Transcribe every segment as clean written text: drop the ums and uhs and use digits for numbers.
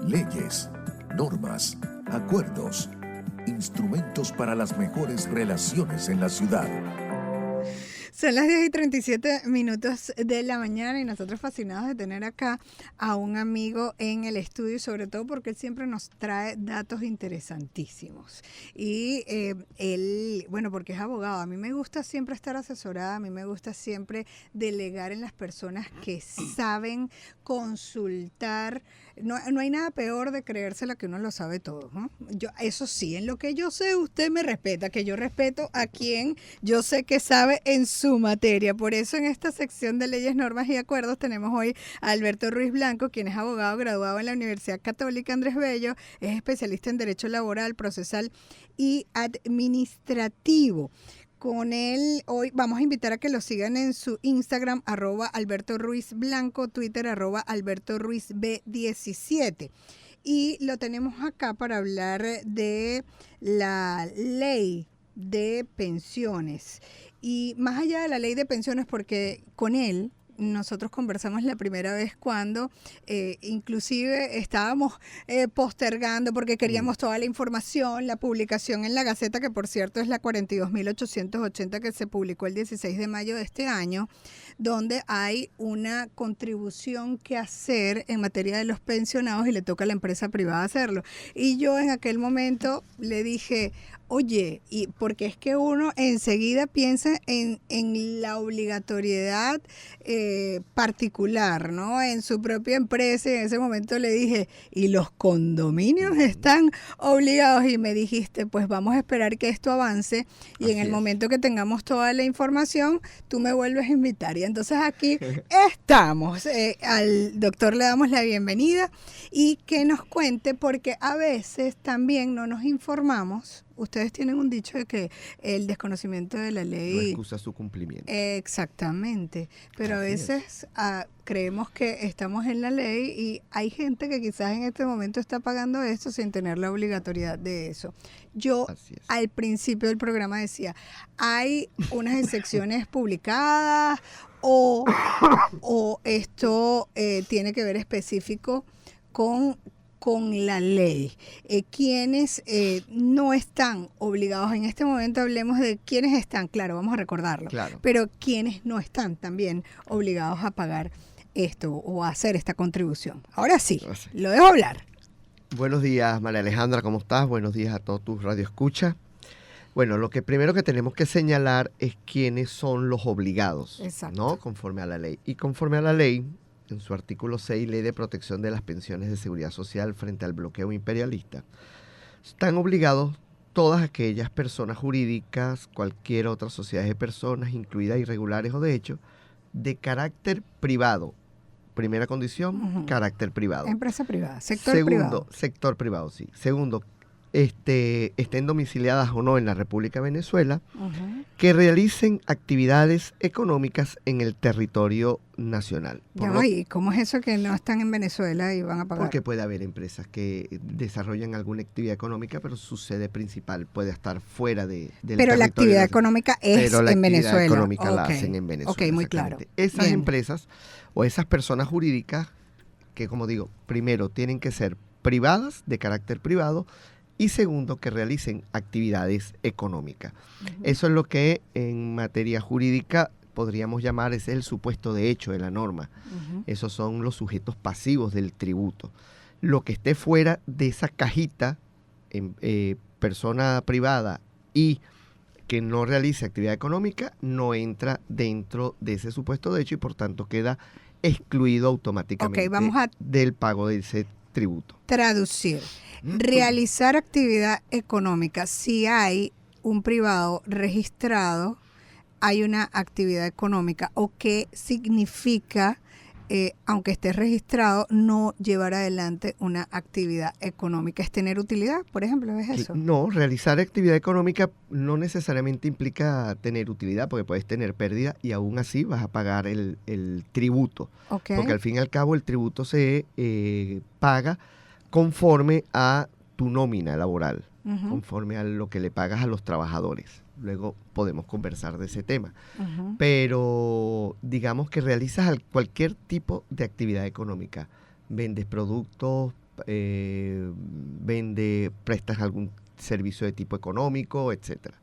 leyes, normas, acuerdos, instrumentos para las mejores relaciones en la ciudad. Son las 10:37 de la mañana y nosotros fascinados de tener acá a un amigo en el estudio, sobre todo porque él siempre nos trae datos interesantísimos. Y él, bueno, porque es abogado, a mí me gusta siempre estar asesorada, a mí me gusta siempre delegar en las personas que saben consultar. No hay nada peor de creérsela que uno lo sabe todo, ¿no? Eso sí, en lo que yo sé, usted me respeta, que yo respeto a quien yo sé que sabe en su materia. Por eso en esta sección de leyes, normas y acuerdos tenemos hoy a Alberto Ruiz Blanco, quien es abogado graduado en la Universidad Católica Andrés Bello, es especialista en Derecho Laboral, Procesal y Administrativo. Con él hoy vamos a invitar a que lo sigan en su Instagram, @Alberto Ruiz Blanco, Twitter, @Alberto Ruiz B17. Y lo tenemos acá para hablar de la ley de pensiones. Y más allá de la ley de pensiones, porque con él nosotros conversamos la primera vez cuando inclusive estábamos postergando porque queríamos toda la información, la publicación en la Gaceta, que por cierto es la 42.880 que se publicó el 16 de mayo de este año, donde hay una contribución que hacer en materia de los pensionados y le toca a la empresa privada hacerlo. Y yo en aquel momento le dije, oye, y porque es que uno enseguida piensa en la obligatoriedad particular, ¿no? En su propia empresa, y en ese momento le dije, ¿y los condominios están obligados? Y me dijiste, pues vamos a esperar que esto avance y en el momento que tengamos toda la información, tú me vuelves a invitar. Y entonces aquí estamos. Al doctor le damos la bienvenida y que nos cuente, porque a veces también no nos informamos. Ustedes tienen un dicho de que el desconocimiento de la ley no excusa su cumplimiento. Exactamente, pero a veces creemos que estamos en la ley y hay gente que quizás en este momento está pagando esto sin tener la obligatoriedad de eso. Yo al principio del programa decía, hay unas excepciones publicadas o esto tiene que ver específico con la ley. Quienes no están obligados, en este momento hablemos de quienes están, claro, vamos a recordarlo, pero quienes no están también obligados a pagar esto o a hacer esta contribución. Ahora sí, lo dejo hablar. Buenos días, María Alejandra, ¿cómo estás? Buenos días a todos tus radioescuchas. Bueno, lo que primero que tenemos que señalar es quiénes son los obligados, ¿no? Conforme a la ley. Y conforme a la ley, en su artículo 6, Ley de Protección de las Pensiones de Seguridad Social frente al bloqueo imperialista, están obligados todas aquellas personas jurídicas, cualquier otra sociedad de personas, incluidas irregulares o de hecho, de carácter privado. Primera condición, carácter privado. Empresa privada, sector privado. Segundo, sector privado, sí. Segundo, estén domiciliadas o no en la República de Venezuela, que realicen actividades económicas en el territorio nacional. ¿Y cómo es eso que no están en Venezuela y van a pagar? Porque puede haber empresas que desarrollan alguna actividad económica, pero su sede principal puede estar fuera del territorio. Pero la actividad económica es en Venezuela. Pero la actividad económica la hacen en Venezuela. Ok, muy claro. Esas empresas o esas personas jurídicas que, como digo, primero tienen que ser privadas, de carácter privado, y segundo, que realicen actividades económicas. Eso es lo que en materia jurídica podríamos llamar, es el supuesto de hecho de la norma. Esos son los sujetos pasivos del tributo. Lo que esté fuera de esa cajita, persona privada y que no realice actividad económica, no entra dentro de ese supuesto de hecho y por tanto queda excluido automáticamente del pago de ese tributo. Traducir. Realizar actividad económica. Si hay un privado registrado, hay una actividad económica. ¿O qué significa, aunque esté registrado, no llevar adelante una actividad económica? ¿Es tener utilidad, por ejemplo? ¿Es eso? No, realizar actividad económica no necesariamente implica tener utilidad, porque puedes tener pérdida y aún así vas a pagar el tributo. Porque al fin y al cabo el tributo se paga conforme a tu nómina laboral, conforme a lo que le pagas a los trabajadores. Luego podemos conversar de ese tema. Pero digamos que realizas cualquier tipo de actividad económica. Vendes productos, prestas algún servicio de tipo económico, etcétera.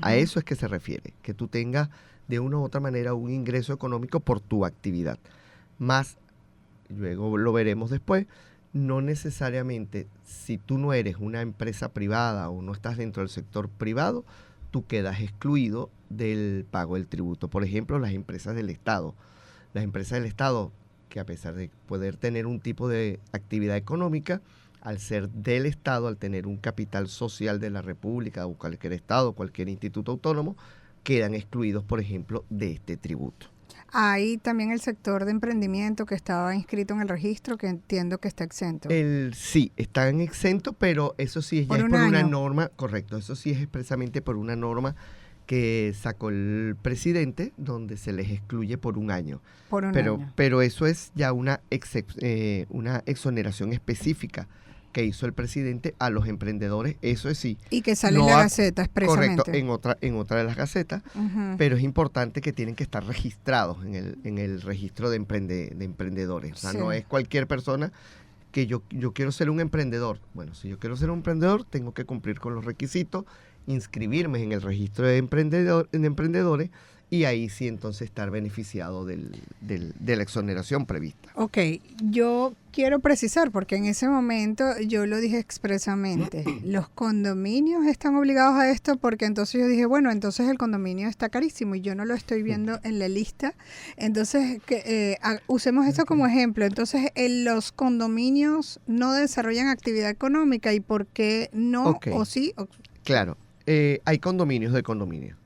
A eso es que se refiere, que tú tengas de una u otra manera un ingreso económico por tu actividad. Más, luego lo veremos después, no necesariamente si tú no eres una empresa privada o no estás dentro del sector privado, tú quedas excluido del pago del tributo. Por ejemplo, las empresas del Estado. Las empresas del Estado, que a pesar de poder tener un tipo de actividad económica, al ser del Estado, al tener un capital social de la República o cualquier Estado, cualquier instituto autónomo, quedan excluidos, por ejemplo, de este tributo. Hay también el sector de emprendimiento que estaba inscrito en el registro, que entiendo que está exento. Sí, están exentos, pero eso sí es por una norma, correcto, eso sí es expresamente por una norma que sacó el presidente, donde se les excluye por un año. Pero eso es ya una exoneración específica que hizo el presidente a los emprendedores, eso es sí. Y que sale en la Gaceta expresamente. Correcto, en otra de las gacetas, pero es importante que tienen que estar registrados en el registro de emprendedores. O sea, no es cualquier persona que yo quiero ser un emprendedor. Bueno, si yo quiero ser un emprendedor, tengo que cumplir con los requisitos, inscribirme en el registro de emprendedores, y ahí sí entonces estar beneficiado de la exoneración prevista. Ok, yo quiero precisar, porque en ese momento yo lo dije expresamente, los condominios están obligados a esto, porque entonces yo dije, bueno, entonces el condominio está carísimo y yo no lo estoy viendo en la lista, entonces usemos esto como ejemplo. Entonces los condominios no desarrollan actividad económica, ¿y por qué no? ¿O sí? Claro, hay condominios de condominios.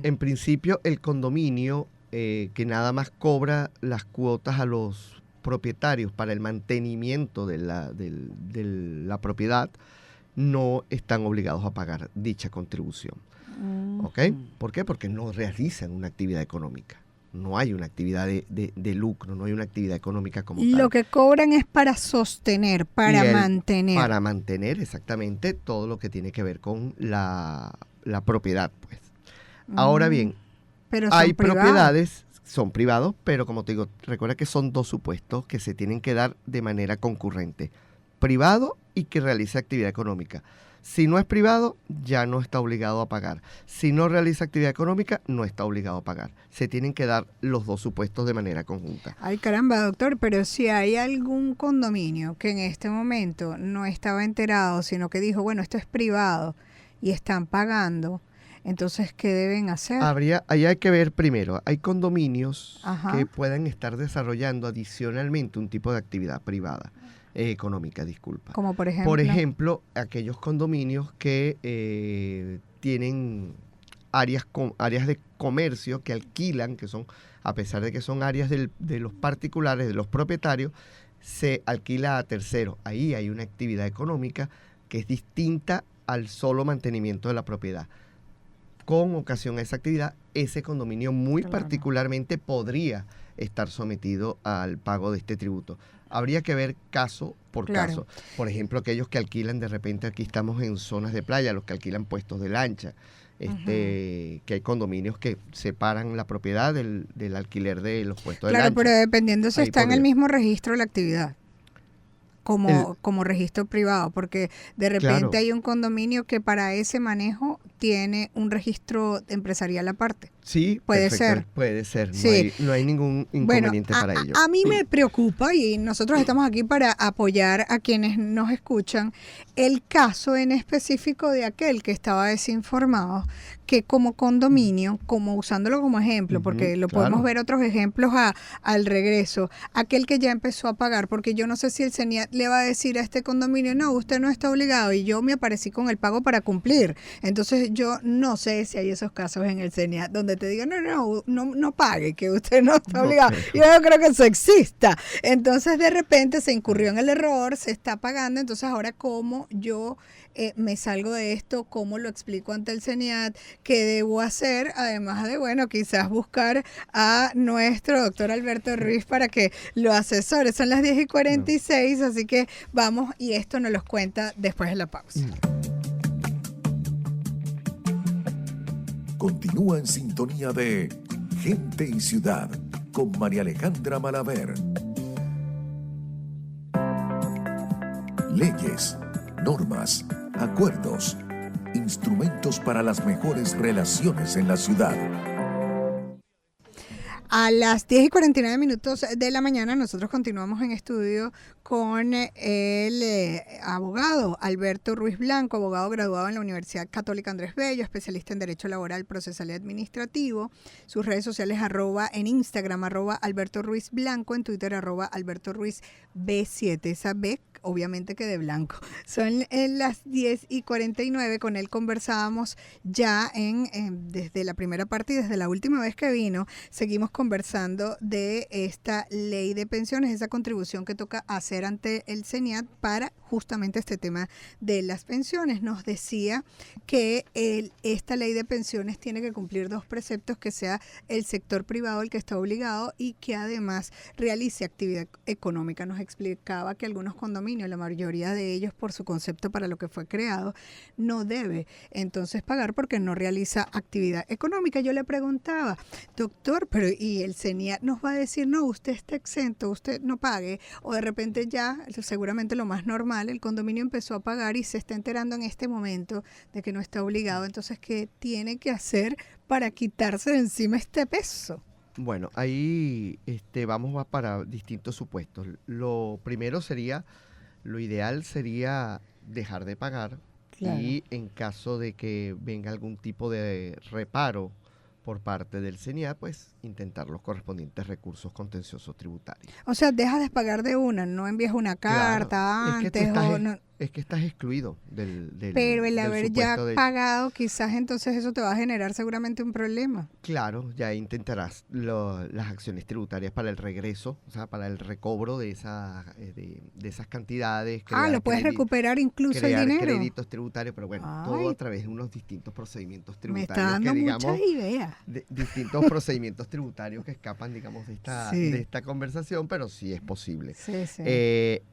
En principio, el condominio que nada más cobra las cuotas a los propietarios para el mantenimiento de la propiedad, no están obligados a pagar dicha contribución. ¿Ok? ¿Por qué? Porque no realizan una actividad económica. No hay una actividad de lucro, no hay una actividad económica como tal. Lo que cobran es para sostener, para mantener. Para mantener, exactamente, todo lo que tiene que ver con la propiedad, pues. Ahora bien, hay propiedades, son privados, pero como te digo, recuerda que son dos supuestos que se tienen que dar de manera concurrente. Privado y que realice actividad económica. Si no es privado, ya no está obligado a pagar. Si no realiza actividad económica, no está obligado a pagar. Se tienen que dar los dos supuestos de manera conjunta. Ay, caramba, doctor, pero si hay algún condominio que en este momento no estaba enterado, sino que dijo, bueno, esto es privado y están pagando, entonces, ¿qué deben hacer? Ahí hay que ver primero, hay condominios que puedan estar desarrollando adicionalmente un tipo de actividad privada, económica, disculpa. Como por ejemplo. Por ejemplo, aquellos condominios que tienen áreas de comercio que alquilan, que son, a pesar de que son áreas de los particulares, de los propietarios, se alquila a terceros. Ahí hay una actividad económica que es distinta al solo mantenimiento de la propiedad. Con ocasión a esa actividad, ese condominio muy particularmente podría estar sometido al pago de este tributo. Habría que ver caso por caso. Por ejemplo, aquellos que alquilan, de repente aquí estamos en zonas de playa, los que alquilan puestos de lancha, que hay condominios que separan la propiedad del alquiler de los puestos de lancha. Claro, pero dependiendo si está en el mismo registro de la actividad. Como registro privado, porque de repente hay un condominio que para ese manejo tiene un registro empresarial aparte. Sí, puede ser. Sí. No hay ningún inconveniente para ello. A mí me preocupa, y nosotros estamos aquí para apoyar a quienes nos escuchan, el caso en específico de aquel que estaba desinformado, que como condominio, como usándolo como ejemplo, porque podemos ver otros ejemplos al regreso, aquel que ya empezó a pagar, porque yo no sé si el CENIAT le va a decir a este condominio, no, usted no está obligado, y yo me aparecí con el pago para cumplir. Entonces yo no sé si hay esos casos en el CENIAT donde te digan, no pague, que usted no está obligado. Yo no creo que eso exista. Entonces de repente se incurrió en el error, se está pagando, entonces ahora cómo yo me salgo de esto, cómo lo explico ante el CENIAT, qué debo hacer, además de, bueno, quizás buscar a nuestro doctor Alberto Ruiz para que lo asesore. Son las 10:46, así que vamos, y esto nos los cuenta después de la pausa. Continúa en sintonía de Gente y Ciudad con María Alejandra Malaver. leyes, normas, acuerdos, instrumentos para las mejores relaciones en la ciudad. A las 10:49 de la mañana nosotros continuamos en estudio con el abogado Alberto Ruiz Blanco, abogado graduado en la Universidad Católica Andrés Bello, especialista en Derecho Laboral, Procesal y Administrativo. Sus redes sociales en Instagram, @Alberto Ruiz Blanco, en Twitter, @Alberto Ruiz B7, esa B obviamente que de blanco. Son las 10:49, con él conversábamos ya desde la primera parte y desde la última vez que vino, seguimos conversando de esta ley de pensiones, esa contribución que toca hacer ante el CENIAT para justamente este tema de las pensiones. Nos decía que esta ley de pensiones tiene que cumplir dos preceptos: que sea el sector privado el que está obligado y que además realice actividad económica. Nos explicaba que algunos condominios, la mayoría de ellos por su concepto para lo que fue creado, no debe entonces pagar porque no realiza actividad económica. Yo le preguntaba, doctor, pero ¿y el CENIAT nos va a decir, no, usted está exento, usted no pague? O de repente ya, seguramente lo más normal, el condominio empezó a pagar y se está enterando en este momento de que no está obligado. Entonces, ¿qué tiene que hacer para quitarse de encima este peso? Bueno, ahí vamos para distintos supuestos. Lo primero sería, lo ideal sería dejar de pagar. Claro. Y en caso de que venga algún tipo de reparo por parte del CENIAT, pues intentar los correspondientes recursos contenciosos tributarios. O sea, dejas de pagar de una, no envías una carta antes. Es que estás excluido del Pero el del haber ya pagado, quizás entonces eso te va a generar seguramente un problema. Claro, ya intentarás las acciones tributarias para el regreso, o sea, para el recobro de esas cantidades. Lo puedes recuperar incluso el dinero. Créditos tributarios, pero bueno, todo a través de unos distintos procedimientos tributarios. Me está dando muchas ideas. Distintos procedimientos tributarios que escapan, digamos, de esta conversación, pero sí es posible. Sí.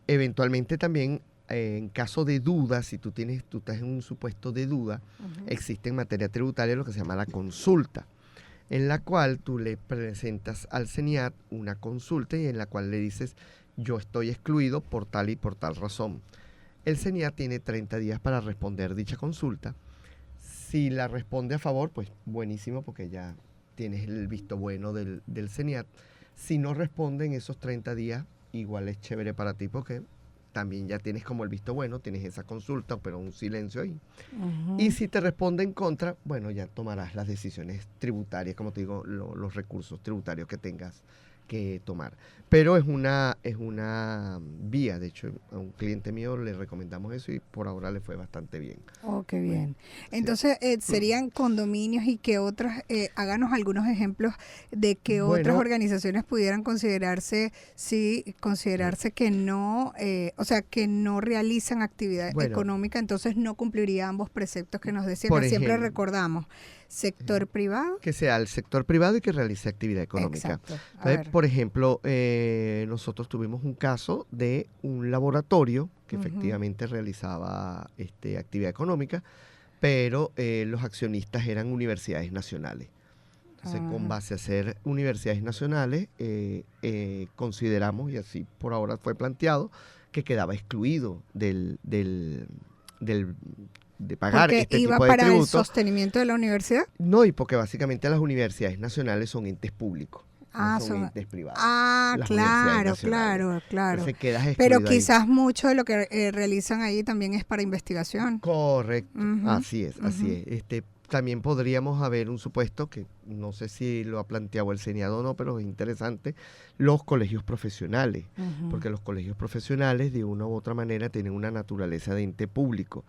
Eventualmente también, en caso de duda, si tú estás en un supuesto de duda, existe en materia tributaria lo que se llama la consulta, en la cual tú le presentas al CENIAT una consulta y en la cual le dices, yo estoy excluido por tal y por tal razón. El CENIAT tiene 30 días para responder dicha consulta. Si la responde a favor, pues buenísimo, porque ya tienes el visto bueno del CENIAT. Si no responde en esos 30 días, igual es chévere para ti, porque también ya tienes como el visto bueno, tienes esa consulta, pero un silencio ahí. Y si te responde en contra, bueno, ya tomarás las decisiones tributarias, como te digo, los recursos tributarios que tengas que tomar. Pero es una vía. De hecho, a un cliente mío le recomendamos eso y por ahora le fue bastante bien. Oh, qué bien. Entonces, serían condominios y que otras, háganos algunos ejemplos de que otras organizaciones pudieran considerarse que no, que no realizan actividad económica, entonces no cumpliría ambos preceptos que nos decían, que siempre recordamos. Sector privado. Que sea el sector privado y que realice actividad económica. Exacto. Por ejemplo, nosotros tuvimos un caso de un laboratorio que efectivamente realizaba actividad económica, pero los accionistas eran universidades nacionales. Entonces, con base a ser universidades nacionales, consideramos, y así por ahora fue planteado, que quedaba excluido de pagar porque este tipo de tributo. ¿Iba para el sostenimiento de la universidad? No, y porque básicamente las universidades nacionales son entes públicos, no son entes privados. Claro. Entonces quedas excluido. Pero quizás mucho de lo que realizan ahí también es para investigación. Correcto, así es. También podríamos haber un supuesto que no sé si lo ha planteado el CENIAT o no, pero es interesante, los colegios profesionales, porque los colegios profesionales de una u otra manera tienen una naturaleza de ente público,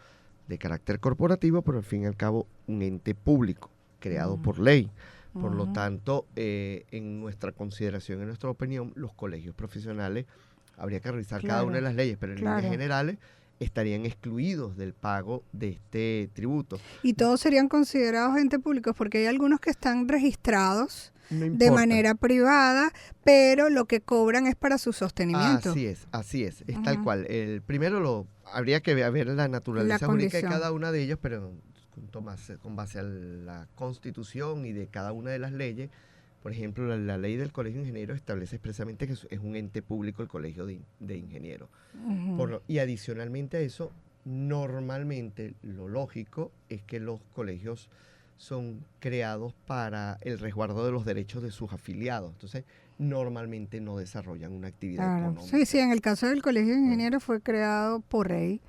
de carácter corporativo, pero al fin y al cabo un ente público, creado por ley. Por lo tanto, en nuestra consideración, en nuestra opinión, los colegios profesionales, habría que revisar cada una de las leyes, pero en líneas generales estarían excluidos del pago de este tributo. Y todos serían considerados entes públicos, porque hay algunos que están registrados de manera privada, pero lo que cobran es para su sostenimiento. Así es, tal cual. Primero habría que ver la naturaleza jurídica de cada una de ellos, pero con base a la Constitución y de cada una de las leyes, Por ejemplo, la ley del Colegio de Ingenieros establece expresamente que es un ente público el Colegio de Ingenieros. Y adicionalmente a eso, normalmente lo lógico es que los colegios son creados para el resguardo de los derechos de sus afiliados. Entonces, normalmente no desarrollan una actividad económica. Sí, en el caso del Colegio de Ingenieros fue creado por ley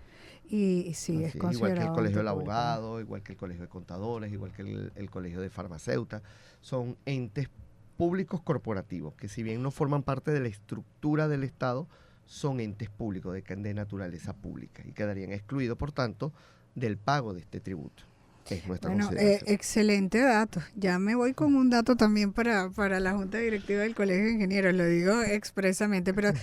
y sí, es considerado igual que el Colegio del ente público. Abogado, igual que el Colegio de Contadores, igual que el Colegio de Farmacéutas. Son entes públicos corporativos que, si bien no forman parte de la estructura del Estado, son entes públicos de naturaleza pública y quedarían excluidos, por tanto, del pago de este tributo. Es nuestra consideración. Excelente dato. Ya me voy con un dato también para la Junta Directiva del Colegio de Ingenieros, lo digo expresamente, pero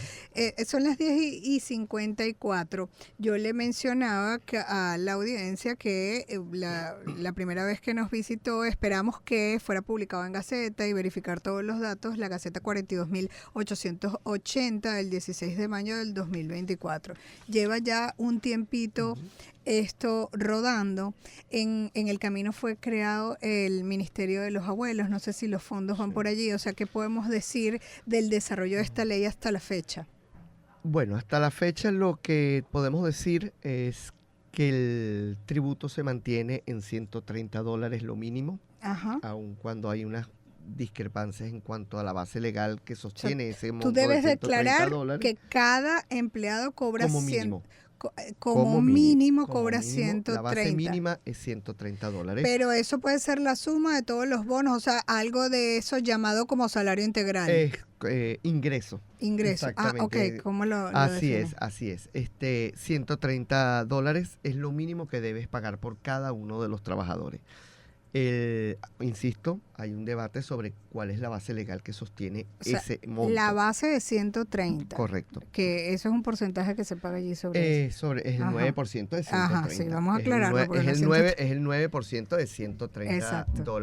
son las 10:54. Yo le mencionaba a la audiencia que la primera vez que nos visitó esperamos que fuera publicado en Gaceta y verificar todos los datos, la Gaceta 42.880 del 16 de mayo del 2024. Lleva ya un tiempito esto rodando. En el camino fue creado el Ministerio de los Abuelos, no sé si los fondos van por allí, o sea, ¿qué podemos decir del desarrollo de esta ley hasta la fecha? Bueno, hasta la fecha lo que podemos decir es que el tributo se mantiene en $130 lo mínimo, aun cuando hay unas discrepancias en cuanto a la base legal que sostiene ese monto. Tú debes de declarar $130 que cada empleado cobra como mínimo. Como mínimo cobra 130. La base mínima es $130. Pero eso puede ser la suma de todos los bonos, o sea, algo de eso llamado como salario integral. Ingreso. Ingreso. Exactamente. Ok, ¿cómo lo Así defines? es, así es. $130 es lo mínimo que debes pagar por cada uno de los trabajadores. Insisto, hay un debate sobre cuál es la base legal que sostiene ese monto. La base de 130. Correcto. Que eso es un porcentaje que se paga allí sobre eso. Es el 9% de 130. Sí, vamos a aclararlo. Es el 9% de $130, Exacto.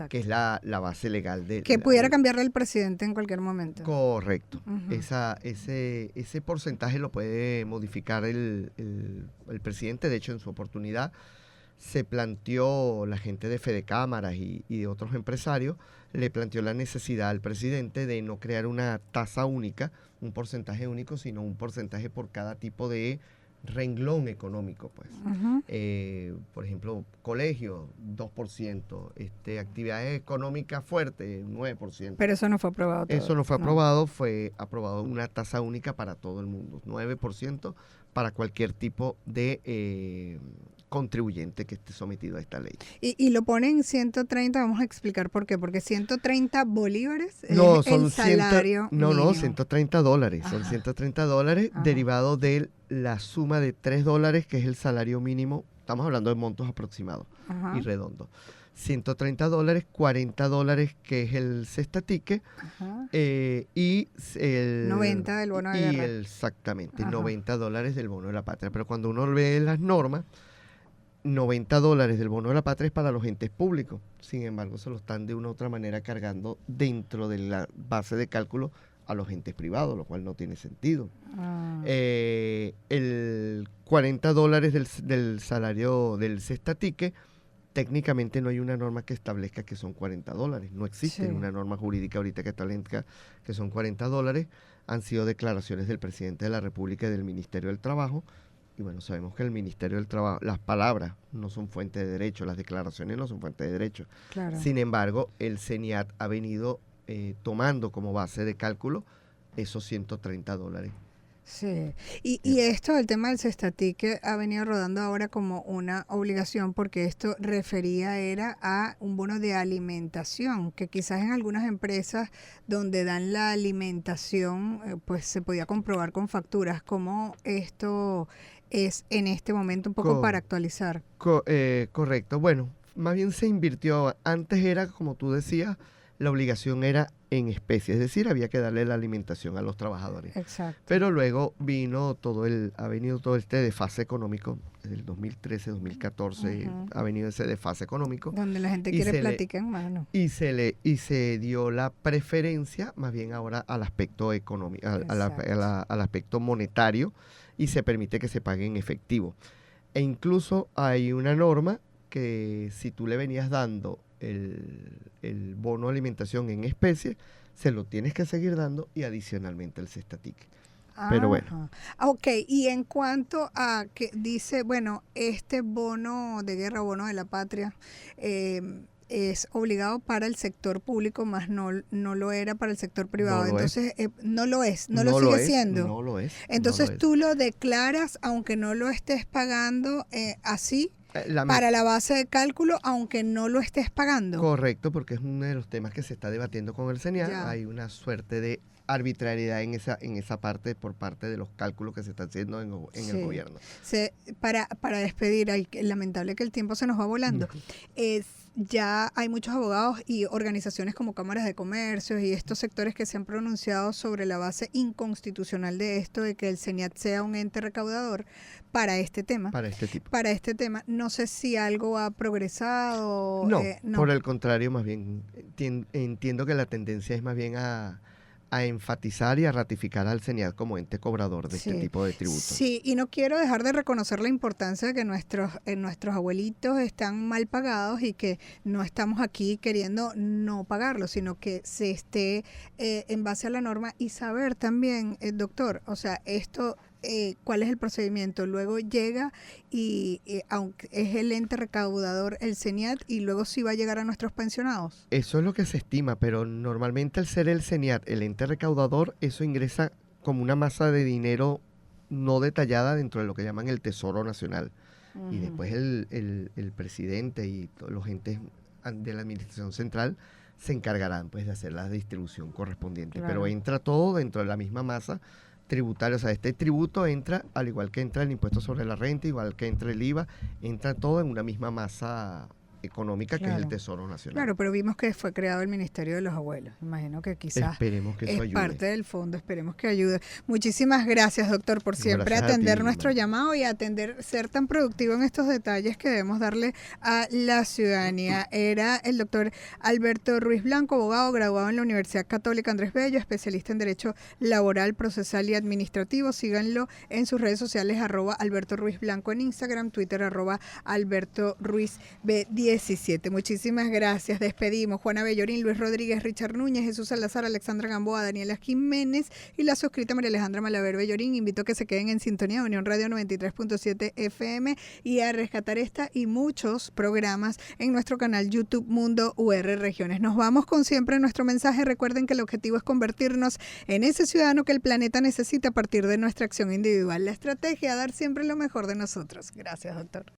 que es la base legal de... Que pudiera cambiarle el presidente en cualquier momento. Correcto. Ese porcentaje lo puede modificar el presidente. De hecho, en su oportunidad se planteó, la gente de Fedecámaras y de otros empresarios, le planteó la necesidad al presidente de no crear una tasa única, un porcentaje único, sino un porcentaje por cada tipo de renglón económico, pues. Por ejemplo, colegio, 2%, actividades económicas fuertes, 9%. Pero eso no fue aprobado todo. Eso no fue aprobado, fue aprobado una tasa única para todo el mundo, 9% para cualquier tipo de contribuyente que esté sometido a esta ley. Y lo ponen 130, vamos a explicar por qué, porque 130 bolívares es son el salario mínimo. No, $130, son $130 derivado de la suma de $3, que es el salario mínimo, estamos hablando de montos aproximados y redondos. $130, $40 que es el cestatique y el 90 del bono de guerra. Exactamente, $90 del bono de la patria. Pero cuando uno ve las normas, $90 del bono de la patria es para los entes públicos. Sin embargo, se lo están de una u otra manera cargando dentro de la base de cálculo a los entes privados, lo cual no tiene sentido. El $40 del salario del cestatique, técnicamente no hay una norma que establezca que son $40. No existe una norma jurídica ahorita que establezca que son $40. Han sido declaraciones del presidente de la República y del Ministerio del Trabajo. Y bueno, sabemos que el Ministerio del Trabajo, las palabras no son fuente de derecho, las declaraciones no son fuente de derecho. Claro. Sin embargo, el CENIAT ha venido tomando como base de cálculo esos $130. Sí, y esto, el tema del cestatique ha venido rodando ahora como una obligación, porque esto era a un bono de alimentación, que quizás en algunas empresas donde dan la alimentación, pues se podía comprobar con facturas. ¿Cómo esto es en este momento, un poco para actualizar? Correcto, bueno, más bien se invirtió. Antes era, como tú decías, la obligación era en especie, es decir, había que darle la alimentación a los trabajadores. Exacto. Pero luego ha venido todo este desfase económico, desde el 2013, 2014, ha venido ese desfase económico. Donde la gente quiere platicar en mano. Y se dio la preferencia, más bien ahora, al aspecto económico, al aspecto monetario, y se permite que se pague en efectivo. E incluso hay una norma que si tú le venías dando el bono alimentación en especie, se lo tienes que seguir dando y adicionalmente el cestatique. Pero bueno. Ok, y en cuanto a que dice, bueno, este bono de guerra, bono de la patria, es obligado para el sector público, más no lo era para el sector privado. Entonces, no lo es, no lo sigue siendo. No lo es. Entonces, tú lo declaras, aunque no lo estés pagando así, para la base de cálculo, aunque no lo estés pagando. Correcto, porque es uno de los temas que se está debatiendo con el CENIAT. Hay una suerte de arbitrariedad en esa parte por parte de los cálculos que se están haciendo en el gobierno. Para despedir, lamentable que el tiempo se nos va volando, ya hay muchos abogados y organizaciones como cámaras de comercio y estos sectores que se han pronunciado sobre la base inconstitucional de esto, de que el CENIAT sea un ente recaudador para este tema. Para este tipo. Para este tema. No sé si algo ha progresado. No, por el contrario, más bien entiendo que la tendencia es más bien a enfatizar y a ratificar al CENIAT como ente cobrador de este tipo de tributos. Sí, y no quiero dejar de reconocer la importancia de que nuestros abuelitos están mal pagados y que no estamos aquí queriendo no pagarlo, sino que se esté en base a la norma y saber también, doctor, o sea, esto... cuál es el procedimiento. Luego llega y aunque es el ente recaudador, el CENIAT, y luego sí va a llegar a nuestros pensionados. Eso es lo que se estima, pero normalmente al ser el CENIAT, el ente recaudador, eso ingresa como una masa de dinero no detallada dentro de lo que llaman el Tesoro Nacional. Y después el presidente y todos los entes de la administración central se encargarán pues de hacer la distribución correspondiente. Claro. Pero entra todo dentro de la misma masa tributario, o sea, este tributo entra, al igual que entra el impuesto sobre la renta, igual que entra el IVA, entra todo en una misma masa económica, claro, que es el Tesoro Nacional. Claro, pero vimos que fue creado el Ministerio de los Abuelos. Imagino que quizás esperemos que eso ayude. Parte del fondo, esperemos que ayude. Muchísimas gracias, doctor, por siempre atender nuestro llamado y ser tan productivo en estos detalles que debemos darle a la ciudadanía. Era el doctor Alberto Ruiz Blanco, abogado graduado en la Universidad Católica Andrés Bello, especialista en Derecho Laboral, Procesal y Administrativo. Síganlo en sus redes sociales, @Alberto Ruiz Blanco en Instagram, Twitter, @Alberto Ruiz B17. Muchísimas gracias. Despedimos. Juana Bellorín, Luis Rodríguez, Richard Núñez, Jesús Salazar, Alexandra Gamboa, Daniela Jiménez y la suscrita María Alejandra Malaver Bellorín. Invito a que se queden en sintonía de Unión Radio 93.7 FM y a rescatar esta y muchos programas en nuestro canal YouTube Mundo UR Regiones. Nos vamos con siempre nuestro mensaje. Recuerden que el objetivo es convertirnos en ese ciudadano que el planeta necesita a partir de nuestra acción individual. La estrategia, dar siempre lo mejor de nosotros. Gracias, doctor.